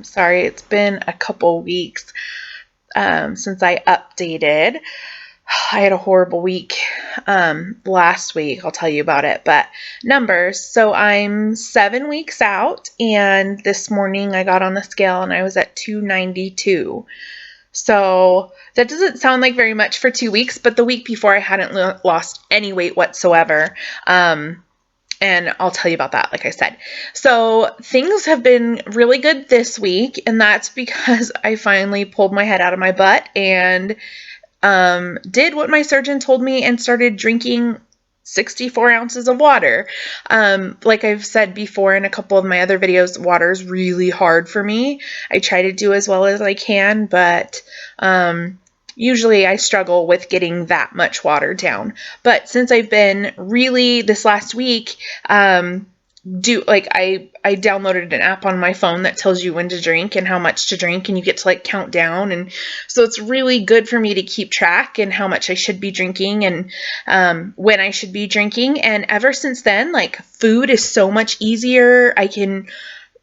Sorry, it's been a couple weeks since I updated. I had a horrible week last week. I'll tell you about it. But numbers. So I'm 7 weeks out, and this morning I got on the scale and I was at 292. So that doesn't sound like very much for 2 weeks, but the week before I hadn't lost any weight whatsoever. And I'll tell you about that, like I said. So things have been really good this week, and that's because I finally pulled my head out of my butt and did what my surgeon told me and started drinking 64 ounces of water. Like I've said before in a couple of my other videos, water is really hard for me. I try to do as well as I can, but usually I struggle with getting that much water down. But since I've been really this last week, I downloaded an app on my phone that tells you when to drink and how much to drink, and you get to like count down, and so it's really good for me to keep track and how much I should be drinking and when I should be drinking. And ever since then, like, food is so much easier. I can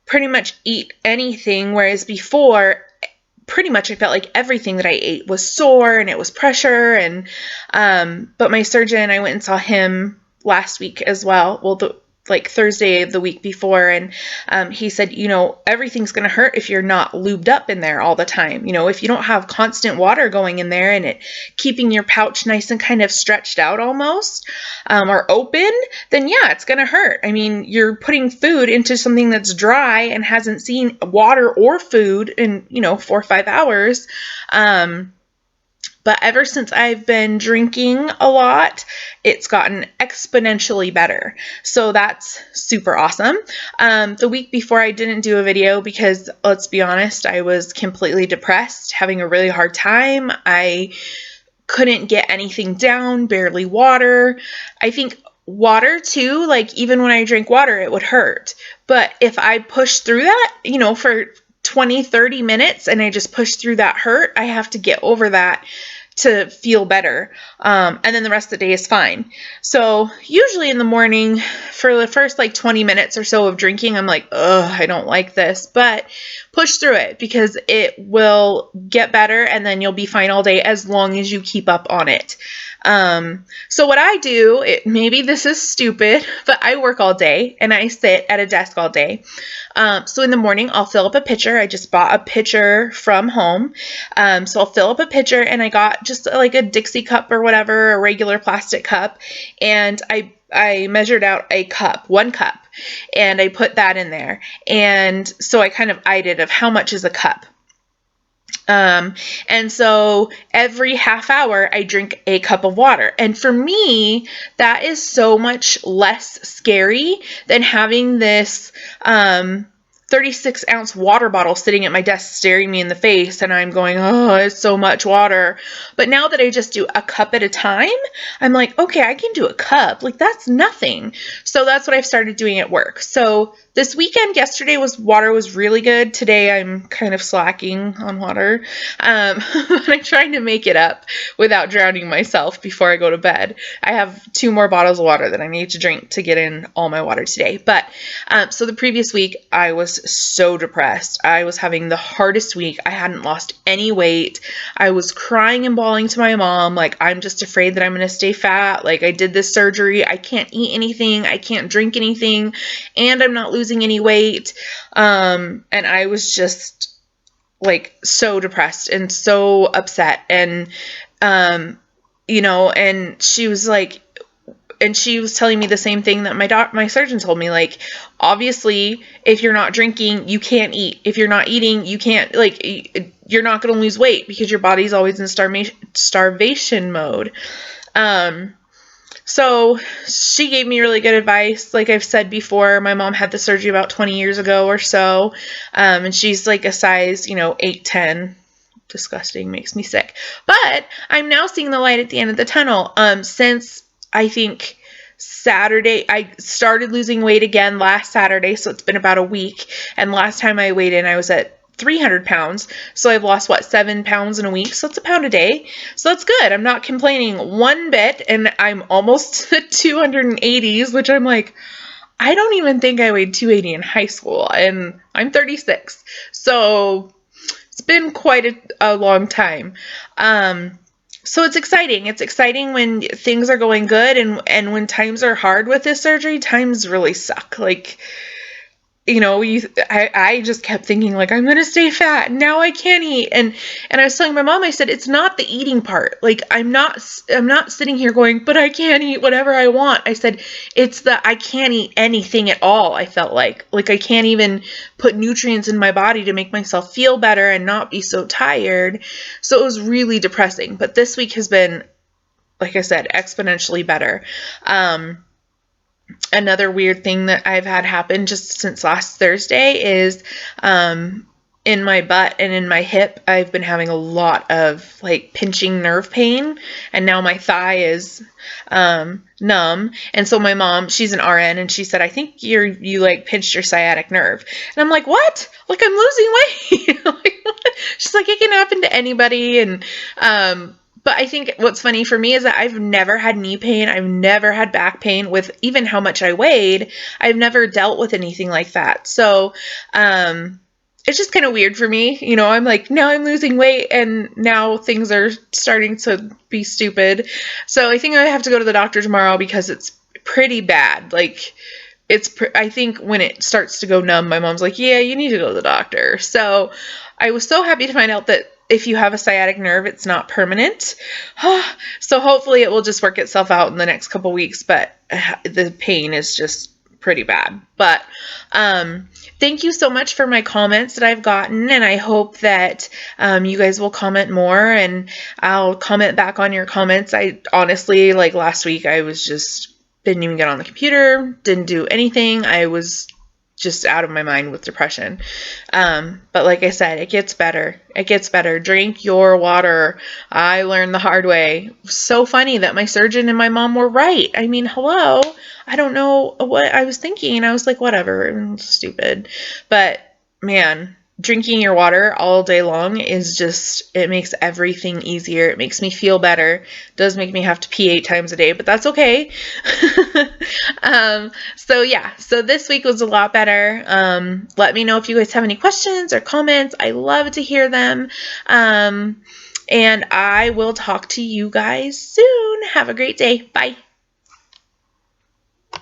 pretty much eat anything, whereas before pretty much I felt like everything that I ate was sore and it was pressure. And but my surgeon, I went and saw him last week as well. Well, Thursday of the week before, and he said, everything's going to hurt if you're not lubed up in there all the time. If you don't have constant water going in there and it keeping your pouch nice and kind of stretched out almost, or open, then yeah, it's going to hurt. I mean, you're putting food into something that's dry and hasn't seen water or food in, 4 or 5 hours. But ever since I've been drinking a lot, it's gotten exponentially better. So that's super awesome. The week before I didn't do a video because, let's be honest, I was completely depressed, having a really hard time. I couldn't get anything down, barely water. I think water too, like even when I drink water, it would hurt. But if I push through that, for 20, 30 minutes and I just push through that hurt, I have to get over that to feel better. And then the rest of the day is fine. So usually in the morning for the first 20 minutes or so of drinking, I'm like, ugh, I don't like this, but push through it because it will get better and then you'll be fine all day as long as you keep up on it. So what I do, maybe this is stupid, but I work all day and I sit at a desk all day. So in the morning, I'll fill up a pitcher. I just bought a pitcher from home. So I'll fill up a pitcher, and I got just like a Dixie cup or whatever, a regular plastic cup. And I measured out 1 cup, and I put that in there. And so I kind of eyed it of how much is a cup. And so every half hour I drink a cup of water. And for me, that is so much less scary than having this, 36-ounce water bottle sitting at my desk staring me in the face, and I'm going, oh, it's so much water. But now that I just do a cup at a time, I'm like, okay, I can do a cup. Like, that's nothing. So that's what I've started doing at work. So this weekend, yesterday water was really good. Today I'm kind of slacking on water. But I'm trying to make it up without drowning myself before I go to bed. I have 2 more bottles of water that I need to drink to get in all my water today. But so the previous week I was so depressed. I was having the hardest week. I hadn't lost any weight. I was crying and bawling to my mom, like, I'm just afraid that I'm going to stay fat. Like, I did this surgery. I can't eat anything. I can't drink anything. And I'm not losing any weight. And I was just so depressed and so upset. And, and she was like, and she was telling me the same thing that my surgeon told me, like, obviously, if you're not drinking, you can't eat. If you're not eating, you can't, you're not going to lose weight because your body's always in starvation mode. So she gave me really good advice. Like I've said before, my mom had the surgery about 20 years ago or so. And she's like a size, 8, 10. Disgusting, makes me sick. But I'm now seeing the light at the end of the tunnel. Since I think Saturday, I started losing weight again last Saturday, so it's been about a week. And last time I weighed in, I was at 300 pounds. So I've lost, 7 pounds in a week. So it's a pound a day. So that's good. I'm not complaining one bit. And I'm almost at 280s, which I'm like, I don't even think I weighed 280 in high school, and I'm 36. So it's been quite a long time. So it's exciting. It's exciting when things are going good, and when times are hard with this surgery, times really suck. Like, I just kept thinking, like, I'm gonna stay fat. Now I can't eat. And I was telling my mom, I said, it's not the eating part. Like, I'm not sitting here going, but I can't eat whatever I want. I said, it's the I can't eat anything at all. I felt like I can't even put nutrients in my body to make myself feel better and not be so tired. So it was really depressing. But this week has been, like I said, exponentially better. Another weird thing that I've had happen just since last Thursday is in my butt and in my hip, I've been having a lot of like pinching nerve pain, and now my thigh is numb. And so my mom, she's an RN, and she said, I think you like pinched your sciatic nerve. And I'm like, what? Like, I'm losing weight. She's like, it can happen to anybody. And but I think what's funny for me is that I've never had knee pain. I've never had back pain with even how much I weighed. I've never dealt with anything like that. So, it's just kind of weird for me. I'm like, now I'm losing weight and now things are starting to be stupid. So I think I have to go to the doctor tomorrow because it's pretty bad. Like, I think when it starts to go numb, my mom's like, yeah, you need to go to the doctor. So I was so happy to find out that if you have a sciatic nerve, it's not permanent. So hopefully it will just work itself out in the next couple weeks, but the pain is just pretty bad. But thank you so much for my comments that I've gotten, and I hope that you guys will comment more, and I'll comment back on your comments. I honestly, like last week, I was just didn't even get on the computer, didn't do anything. I was just out of my mind with depression. But like I said, it gets better. It gets better. Drink your water. I learned the hard way. So funny that my surgeon and my mom were right. I mean, hello. I don't know what I was thinking. I was like, whatever, stupid. But man, drinking your water all day long is just, it makes everything easier. It makes me feel better. It does make me have to pee 8 times a day, but that's okay. So yeah, so this week was a lot better. Let me know if you guys have any questions or comments. I love to hear them. And I will talk to you guys soon. Have a great day. Bye.